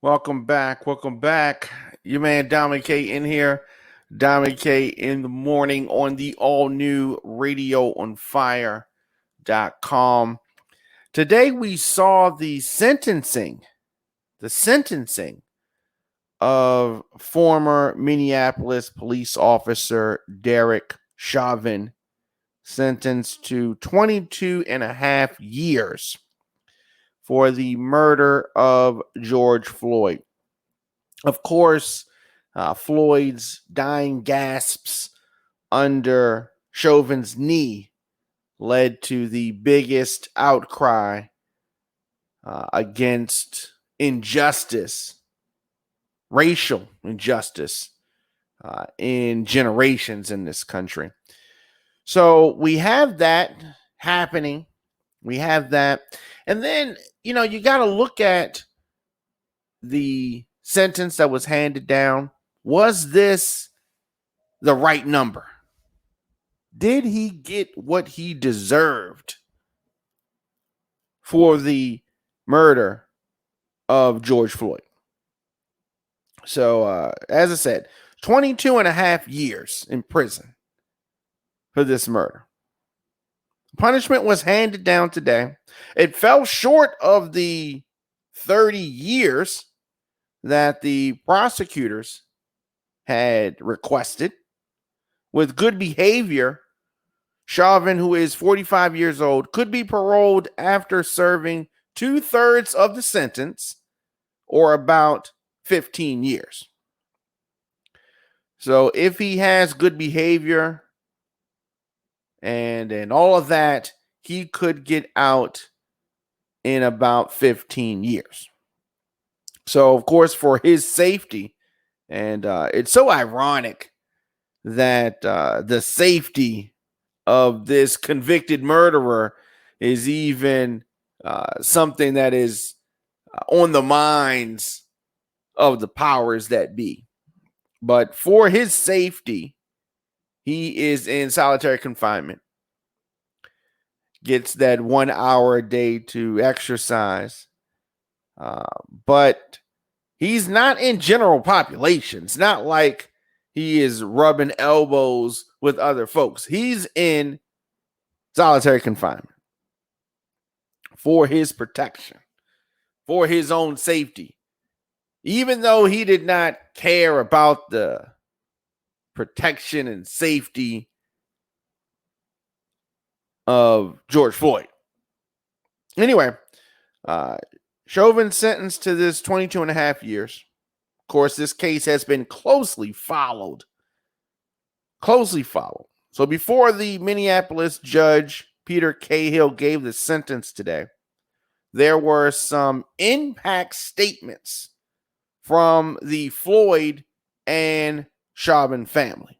Welcome back. Welcome back. Your man Dominic K in here. Dominic K in the morning on the all new radioonfire.com. Today we saw the sentencing of former Minneapolis police officer Derek Chauvin, sentenced to 22 and a half years for the murder of George Floyd. Of course, Floyd's dying gasps under Chauvin's knee led to the biggest outcry against injustice, racial injustice, in generations in this country. So we have that happening. We have that. And then, you got to look at the sentence that was handed down. Was this the right number? Did he get what he deserved for the murder of George Floyd? So, as I said, 22 and a half years in prison for this murder. Punishment was handed down today. It fell short of the 30 years that the prosecutors had requested. With good behavior, Chauvin, who is 45 years old, could be paroled after serving 2/3 of the sentence, or about 15 years. So if he has good behavior and all of that, he could get out in about 15 years. So, of course, for his safety, and it's so ironic that the safety of this convicted murderer is even something that is on the minds of the powers that be. But for his safety, he is in solitary confinement, gets that 1 hour a day to exercise. But he's not in general population. It's not like he is rubbing elbows with other folks. He's in solitary confinement for his protection, for his own safety. Even though he did not care about the protection and safety of George Floyd. Anyway, Chauvin sentenced to this 22 and a half years. Of course, this case has been closely followed. So before the Minneapolis judge, Peter Cahill, gave the sentence today, there were some impact statements from the Floyd and Chauvin family.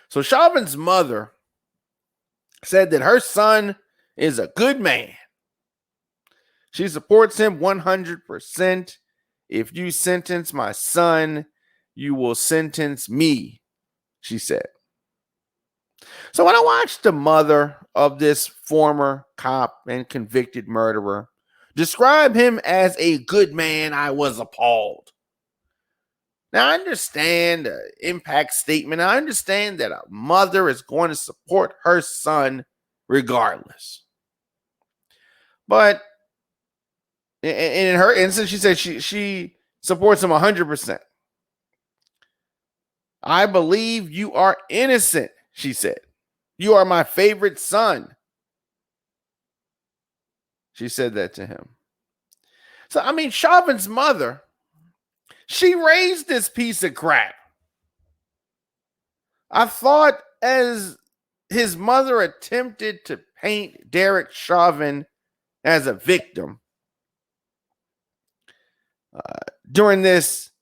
So Chauvin's mother said that her son is a good man. She supports him 100%. If you sentence my son, you will sentence me, she said. So when I watched the mother of this former cop and convicted murderer describe him as a good man, I was appalled. Now, I understand the impact statement. I understand that a mother is going to support her son regardless. But in her instance, she said she supports him 100%. I believe you are innocent, she said. You are my favorite son. She said that to him. So, I mean, Chauvin's mother, she raised this piece of crap. I thought as his mother attempted to paint Derek Chauvin as a victim during this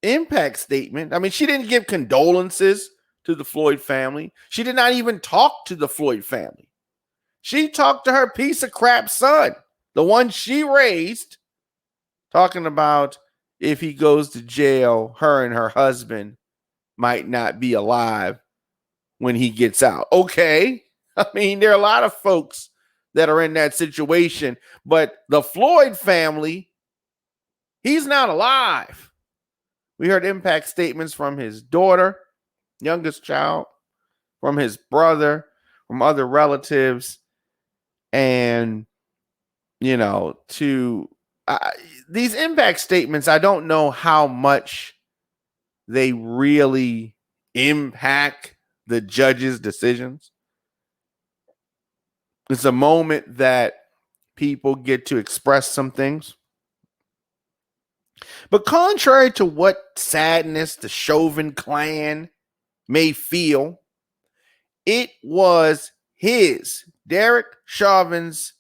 impact statement, I mean, she didn't give condolences to the Floyd family. She did not even talk to the Floyd family. She talked to her piece of crap son, the one she raised, talking about if he goes to jail, her and her husband might not be alive when he gets out. Okay. I mean, there are a lot of folks that are in that situation, but the Floyd family He's not alive. We heard impact statements from his daughter, youngest child, from his brother, from other relatives, and to these impact statements, I don't know how much they really impact the judge's decisions. It's a moment that people get to express some things. But contrary to what sadness the Chauvin clan may feel, it was Derek Chauvin's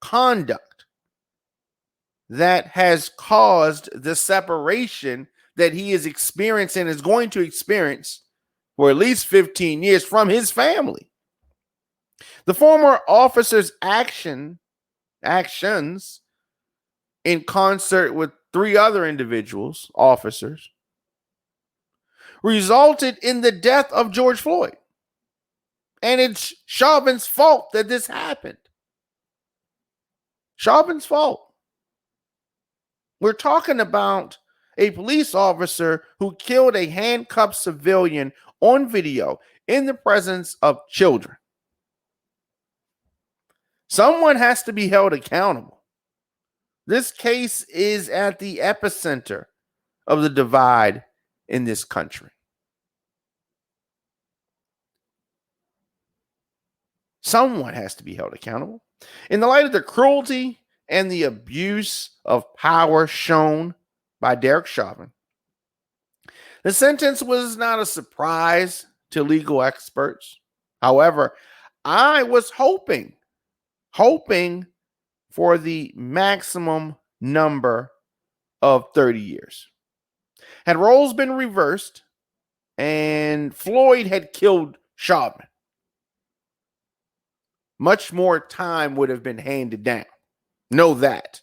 conduct that has caused the separation that he is experiencing, is going to experience for at least 15 years from his family. The former officer's actions in concert with 3 other officers, resulted in the death of George Floyd. And it's Chauvin's fault that this happened. Chauvin's fault. We're talking about a police officer who killed a handcuffed civilian on video in the presence of children. Someone has to be held accountable. This case is at the epicenter of the divide in this country. Someone has to be held accountable. In the light of the cruelty and the abuse of power shown by Derek Chauvin, the sentence was not a surprise to legal experts. However, I was hoping for the maximum number of 30 years. Had roles been reversed and Floyd had killed Chauvin, much more time would have been handed down. Know that.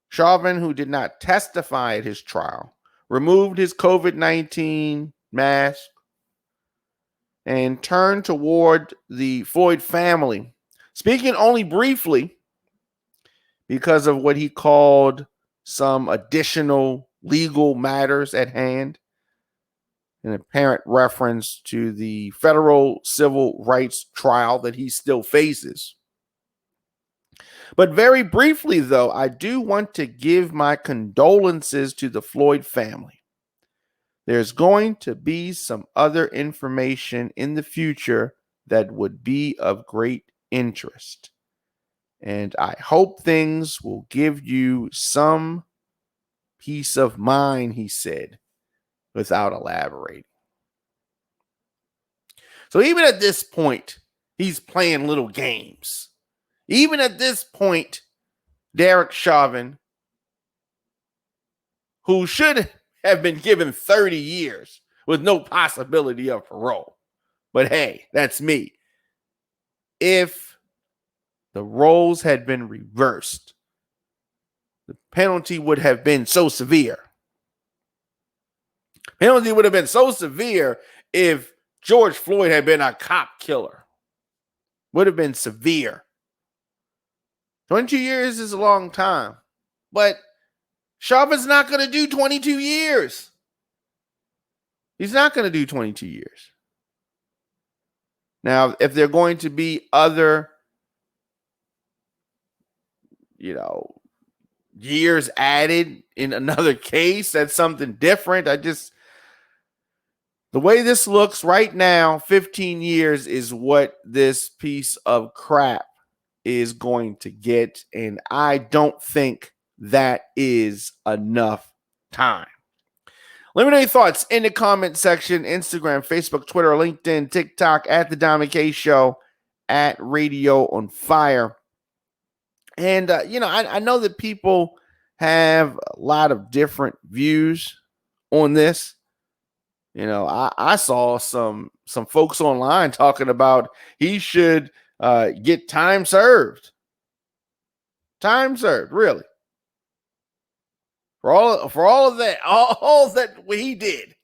Chauvin, who did not testify at his trial, removed his COVID-19 mask and turned toward the Floyd family, speaking only briefly because of what he called some additional legal matters at hand, an apparent reference to the federal civil rights trial that he still faces. But very briefly, though, I do want to give my condolences to the Floyd family. There's going to be some other information in the future that would be of great interest. And I hope things will give you some peace of mind, he said, without elaborating. So even at this point, he's playing little games. Even at this point, Derek Chauvin, who should have been given 30 years with no possibility of parole. But hey, that's me. If the roles had been reversed, the penalty would have been so severe. Penalty would have been so severe if George Floyd had been a cop killer. Would have been severe. 22 years is a long time, but Chauvin's not going to do 22 years. He's not going to do 22 years. Now, if they're going to be other, years added in another case, that's something different. The way this looks right now, 15 years is what this piece of crap is going to get. And I don't think that is enough time. Let me know your thoughts in the comment section. Instagram, Facebook, Twitter, LinkedIn, TikTok, at The Diamond K Show, at Radio on Fire. And, I know that people have a lot of different views on this. I saw some folks online talking about he should get time served. Time served, really. For all of that, all that he did,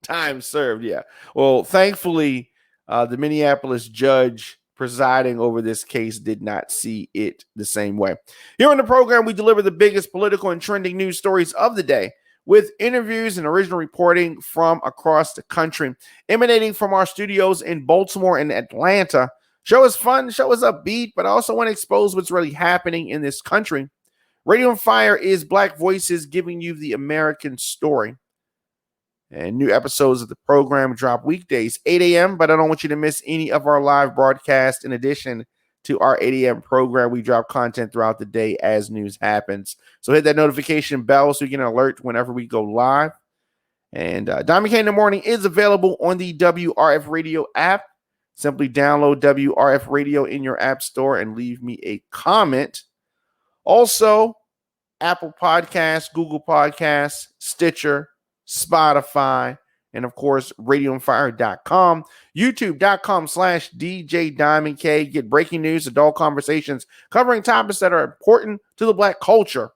time served, yeah. Well, thankfully, the Minneapolis judge presiding over this case did not see it the same way. Here on the program, we deliver the biggest political and trending news stories of the day with interviews and original reporting from across the country, emanating from our studios in Baltimore and Atlanta. Show is fun, show is upbeat, but I also want to expose what's really happening in this country. Radio on Fire is Black voices giving you the American story. And new episodes of the program drop weekdays, 8 a.m., but I don't want you to miss any of our live broadcasts. In addition to our 8 a.m. program, we drop content throughout the day as news happens. So hit that notification bell so you get an alert whenever we go live. And Diamond K in the Morning is available on the WRF Radio app. Simply download WRF Radio in your app store and leave me a comment. Also, Apple Podcasts, Google Podcasts, Stitcher, Spotify, and of course, radioonfire.com, youtube.com/DJ Diamond K. Get breaking news, adult conversations covering topics that are important to the Black culture.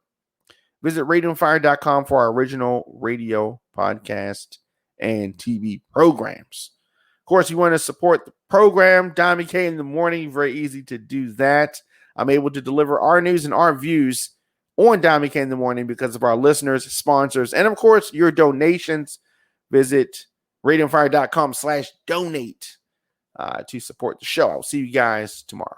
Visit radioonfire.com for our original radio, podcast, and TV programs. Of course, you want to support the program, Diamond K in the Morning, very easy to do that. I'm able to deliver our news and our views on Diamond K in the Morning because of our listeners, sponsors, and of course, your donations. Visit radioonfire.com/donate to support the show. I'll see you guys tomorrow.